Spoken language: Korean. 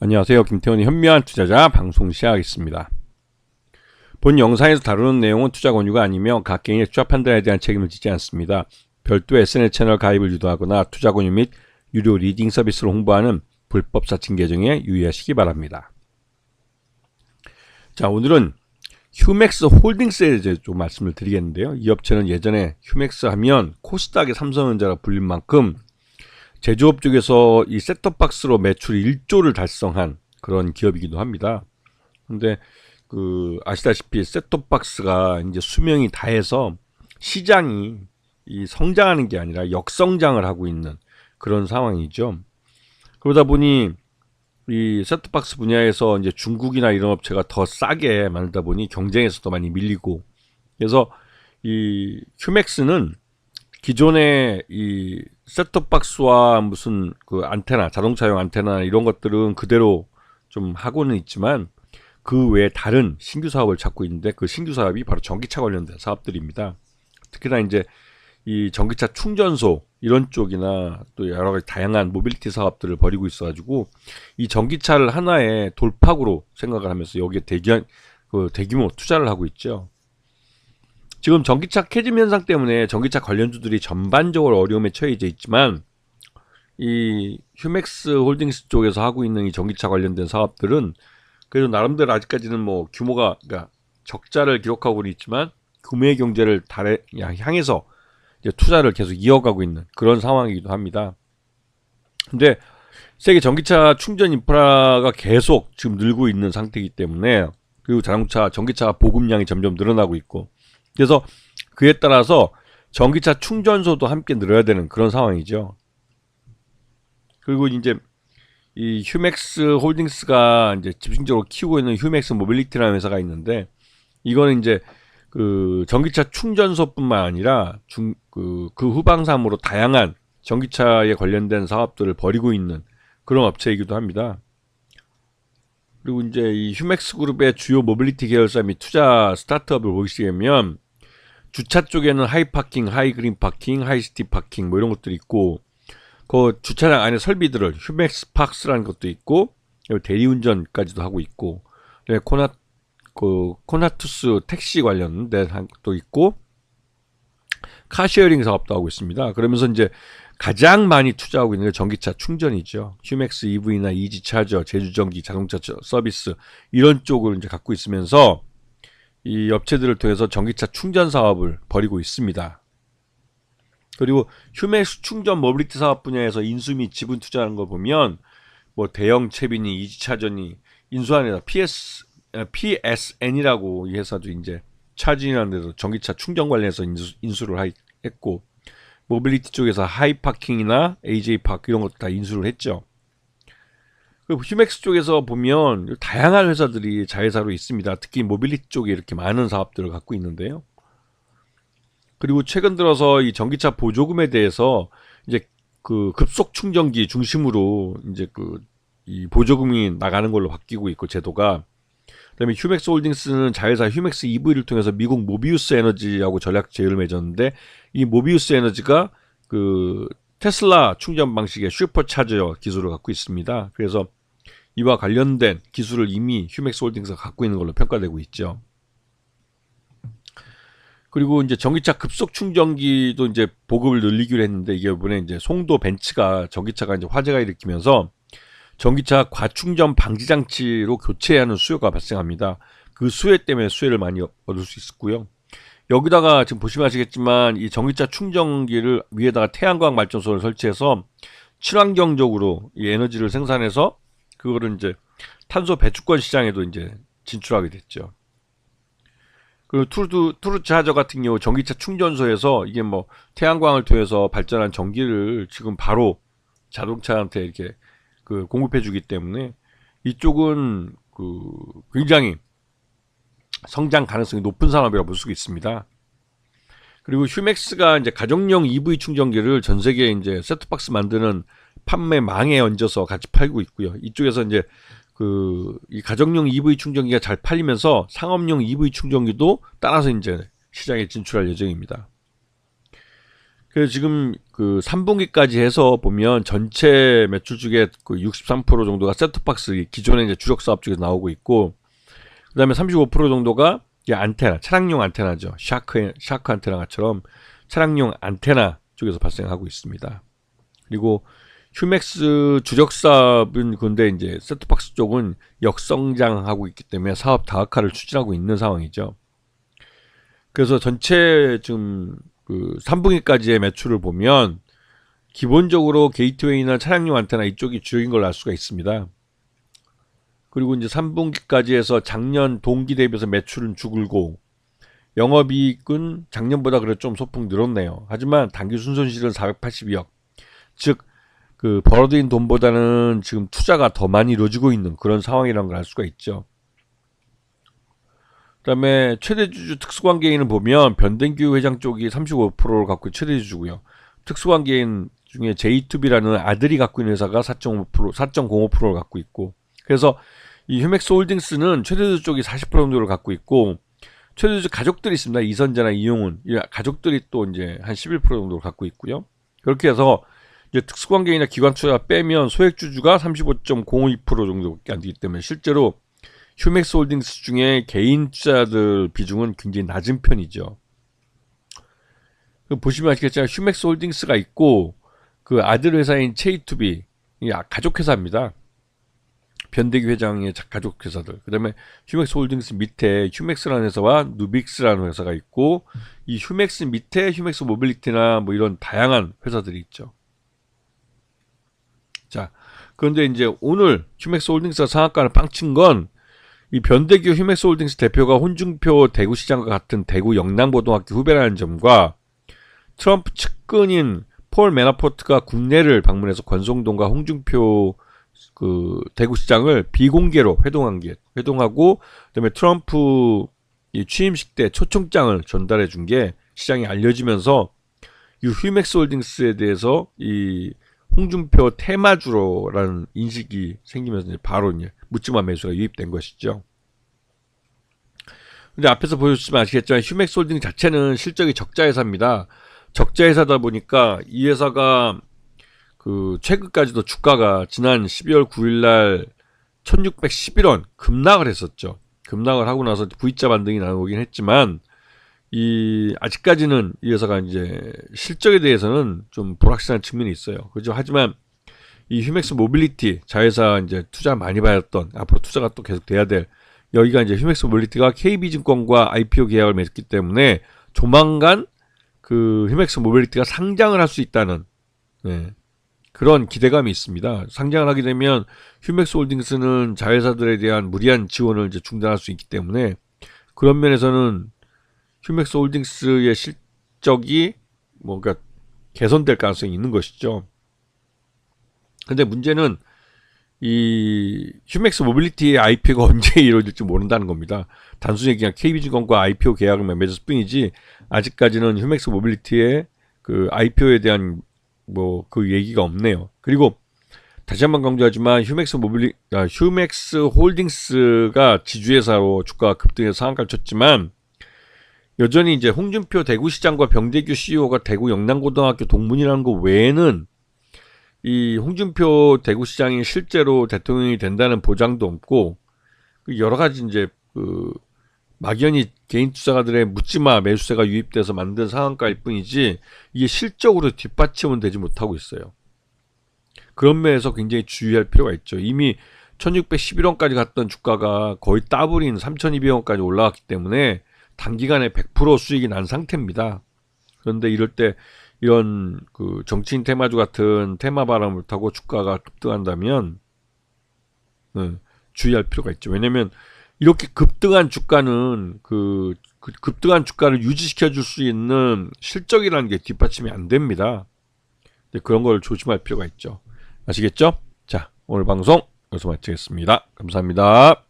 안녕하세요. 김태원의 현명한 투자자 방송 시작하겠습니다. 본 영상에서 다루는 내용은 투자 권유가 아니며 각 개인의 투자 판단에 대한 책임을 지지 않습니다. 별도 SNS 채널 가입을 유도하거나 투자 권유 및 유료 리딩 서비스를 홍보하는 불법 사칭 계정에 유의하시기 바랍니다. 자, 오늘은 휴맥스 홀딩스에 대해서 좀 말씀을 드리겠는데요. 이 업체는 예전에 휴맥스 하면 코스닥의 삼성전자라 불릴 만큼 제조업 쪽에서 이 셋톱박스로 매출 1조를 달성한 그런 기업이기도 합니다. 근데 아시다시피 셋톱박스가 이제 수명이 다해서 시장이 이 성장하는 게 아니라 역성장을 하고 있는 그런 상황이죠. 그러다 보니 이 셋톱박스 분야에서 이제 중국이나 이런 업체가 더 싸게 만들다 보니 경쟁에서도 많이 밀리고, 그래서 이 휴맥스는 기존의 이 셋톱박스와 무슨 안테나, 자동차용 안테나 이런 것들은 그대로 좀 하고는 있지만 그 외에 다른 신규 사업을 찾고 있는데, 그 신규 사업이 바로 전기차 관련된 사업들입니다. 특히나 이제 이 전기차 충전소 이런 쪽이나 또 여러 가지 다양한 모빌리티 사업들을 벌이고 있어가지고 이 전기차를 하나의 돌파구로 생각을 하면서 여기에 대규모 투자를 하고 있죠. 지금 전기차 캐즘 현상 때문에 전기차 관련주들이 전반적으로 어려움에 처해져 있지만, 이 휴맥스 홀딩스 쪽에서 하고 있는 이 전기차 관련된 사업들은 그래도 나름대로 아직까지는 뭐 규모가, 그러니까 적자를 기록하고 있지만 구매 경제를 향해서 이제 투자를 계속 이어가고 있는 그런 상황이기도 합니다. 근데 세계 전기차 충전 인프라가 계속 지금 늘고 있는 상태이기 때문에, 그리고 전기차 보급량이 점점 늘어나고 있고, 그래서 그에 따라서 전기차 충전소도 함께 늘어야 되는 그런 상황이죠. 그리고 이제 이 휴맥스 홀딩스가 이제 집중적으로 키우고 있는 휴맥스 모빌리티라는 회사가 있는데, 이거는 이제 전기차 충전소뿐만 아니라 그 후방삼으로 다양한 전기차에 관련된 사업들을 벌이고 있는 그런 업체이기도 합니다. 그리고 이제 이 휴맥스 그룹의 주요 모빌리티 계열사 및 투자 스타트업을 보시게 되면, 주차 쪽에는 하이파킹, 하이그린 파킹, 하이시티 파킹 뭐 이런 것들이 있고, 그 주차장 안에 설비들을 휴맥스 박스라는 것도 있고, 대리운전까지도 하고 있고, 코나투스 택시 관련된 것도 있고, 카쉐어링 사업도 하고 있습니다. 그러면서 이제 가장 많이 투자하고 있는 게 전기차 충전이죠. 휴맥스 EV나 이지 차저, 제주전기 자동차 서비스 이런 쪽을 이제 갖고 있으면서 이 업체들을 통해서 전기차 충전 사업을 벌이고 있습니다. 그리고 휴맥스 충전 모빌리티 사업 분야에서 인수 및 지분 투자하는 거 보면, 뭐 대형 채비니 이지차전이 인수한 회사 PSN이라고 이 회사도 이제 차진이라는 데서 전기차 충전 관련해서 인수를 했고, 모빌리티 쪽에서 하이파킹이나 AJ파크 이런 것도 다 인수를 했죠. 그리고 휴맥스 쪽에서 보면 다양한 회사들이 자회사로 있습니다. 특히 모빌리티 쪽에 이렇게 많은 사업들을 갖고 있는데요. 그리고 최근 들어서 이 전기차 보조금에 대해서 이제 급속 충전기 중심으로 이제 이 보조금이 나가는 걸로 바뀌고 있고, 제도가. 그다음에 휴맥스 홀딩스는 자회사 휴맥스 EV를 통해서 미국 모비우스 에너지하고 전략 제휴를 맺었는데, 이 모비우스 에너지가 테슬라 충전 방식의 슈퍼차저 기술을 갖고 있습니다. 그래서 이와 관련된 기술을 이미 휴맥스 홀딩스가 갖고 있는 걸로 평가되고 있죠. 그리고 이제 전기차 급속 충전기도 이제 보급을 늘리기로 했는데, 이게 이번에 이제 송도 벤츠가 전기차가 이제 화재가 일으키면서 전기차 과충전 방지 장치로 교체해야 하는 수요가 발생합니다. 그 수요 때문에 수혜를 많이 얻을 수 있었고요. 여기다가 지금 보시면 아시겠지만 이 전기차 충전기를 위에다가 태양광 발전소를 설치해서 친환경적으로 이 에너지를 생산해서 그거를 이제 탄소 배출권 시장에도 이제 진출하게 됐죠. 그리고 투르차저 같은 경우 전기차 충전소에서 이게 뭐 태양광을 통해서 발전한 전기를 지금 바로 자동차한테 이렇게 공급해 주기 때문에 이쪽은 굉장히 성장 가능성이 높은 산업이라고 볼 수 있습니다. 그리고 휴맥스가 이제 가정용 EV 충전기를 전 세계에 이제 셋톱박스 만드는 판매망에 얹어서 같이 팔고 있고요. 이쪽에서 이제 이 가정용 EV 충전기가 잘 팔리면서 상업용 EV 충전기도 따라서 이제 시장에 진출할 예정입니다. 그래서 지금 그 3분기까지 해서 보면 전체 매출 중에 그 63% 정도가 셋톱박스 기존의 이제 주력 사업 쪽에서 나오고 있고, 그다음에 35% 정도가 이 안테나, 차량용 안테나죠. 샤크 안테나처럼 차량용 안테나 쪽에서 발생하고 있습니다. 그리고 휴맥스 주력 사업은 근데 이제 셋톱박스 쪽은 역성장하고 있기 때문에 사업 다각화를 추진하고 있는 상황이죠. 그래서 전체 지금 그 3분기까지의 매출을 보면 기본적으로 게이트웨이나 차량용 안테나 이쪽이 주력인 걸 알 수가 있습니다. 그리고 이제 3분기까지 해서 작년 동기 대비해서 매출은 줄고 영업이익은 작년보다 그래도 좀 소폭 늘었네요. 하지만 당기 순손실은 482억. 즉 그 벌어들인 돈보다는 지금 투자가 더 많이 이루어지고 있는 그런 상황이라는 걸 알 수가 있죠. 그다음에 최대주주 특수관계인을 보면 변den규 회장 쪽이 35%를 갖고 최대주주고요. 특수관계인 중에 J2B라는 아들이 갖고 있는 회사가 4.05%를 갖고 있고, 그래서 이 휴맥스 홀딩스는 최대주주 쪽이 40% 정도를 갖고 있고, 최대주주 가족들이 있습니다. 이선재나 이용훈, 이 가족들이 또 이제 한 11% 정도를 갖고 있고요. 그렇게 해서 이제 특수관계인이나 기관 투자 빼면 소액주주가 35.02% 정도밖에 안 되기 때문에 실제로 휴맥스 홀딩스 중에 개인 투자들 비중은 굉장히 낮은 편이죠. 보시면 아시겠지만 휴맥스 홀딩스가 있고 그 아들 회사인 J2B 가족 회사입니다. 변대기 회장의 가족 회사들. 그다음에 휴맥스 홀딩스 밑에 휴맥스라는 회사와 누빅스라는 회사가 있고, 이 휴맥스 밑에 휴맥스 모빌리티나 뭐 이런 다양한 회사들이 있죠. 자, 그런데 이제 오늘 휴맥스 홀딩스가 상한가를 빵 친 건 이 변대규 휴맥스 홀딩스 대표가 홍준표 대구시장과 같은 대구 영남고등학교 후배라는 점과 트럼프 측근인 폴 매나포트가 국내를 방문해서 권성동과 홍준표 그 대구시장을 비공개로 회동하고 그다음에 트럼프 이 취임식 때 초청장을 전달해 준 게 시장에 알려지면서 이 휴맥스 홀딩스에 대해서 이 홍준표 테마주로라는 인식이 생기면서 이제 바로 이제 묻지마 매수가 유입된 것이죠. 근데 앞에서 보여주시면 아시겠지만 휴맥스 홀딩 자체는 실적이 적자 회사입니다. 적자 회사다 보니까 이 회사가 그 최근까지도 주가가 지난 12월 9일 날 1611원 급락을 했었죠. 급락을 하고 나서 V자 반등이 나오긴 했지만 이 아직까지는 이 회사가 이제 실적에 대해서는 좀 불확실한 측면이 있어요. 그죠? 하지만 이 휴맥스 모빌리티 자회사 이제 투자 많이 받았던 앞으로 투자가 또 계속 돼야 될 여기가 이제 휴맥스 모빌리티가 KB증권과 IPO 계약을 맺었기 때문에 조만간 그 휴맥스 모빌리티가 상장을 할 수 있다는 그런 기대감이 있습니다. 상장을 하게 되면 휴맥스 홀딩스는 자회사들에 대한 무리한 지원을 이제 중단할 수 있기 때문에 그런 면에서는 휴맥스 홀딩스의 실적이 뭔가 개선될 가능성이 있는 것이죠. 근데 문제는 이 휴맥스 모빌리티의 IPO가 언제 이루어질지 모른다는 겁니다. 단순히 그냥 KB증권과 IPO 계약을 맺었을 뿐이지 아직까지는 휴맥스 모빌리티의 그 IPO에 대한 뭐 그 얘기가 없네요. 그리고 다시 한번 강조하지만 휴맥스 홀딩스가 지주회사로 주가가 급등해서 상한가를 쳤지만 여전히 이제 홍준표 대구시장과 병대규 CEO가 대구 영남고등학교 동문이라는 거 외에는 이 홍준표 대구시장이 실제로 대통령이 된다는 보장도 없고 여러 가지 이제 그 막연히 개인 투자가들의 묻지마 매수세가 유입돼서 만든 상한가일 뿐이지 이게 실적으로 뒷받침은 되지 못하고 있어요. 그런 면에서 굉장히 주의할 필요가 있죠. 이미 1611원까지 갔던 주가가 거의 따블인 3200원까지 올라갔기 때문에 단기간에 100% 수익이 난 상태입니다. 그런데 이럴 때 이런 그 정치인 테마주 같은 테마 바람을 타고 주가가 급등한다면 주의할 필요가 있죠. 왜냐하면 이렇게 급등한 주가는 그 급등한 주가를 유지시켜 줄 수 있는 실적이라는 게 뒷받침이 안 됩니다. 그런 걸 조심할 필요가 있죠. 아시겠죠? 자, 오늘 방송 여기서 마치겠습니다. 감사합니다.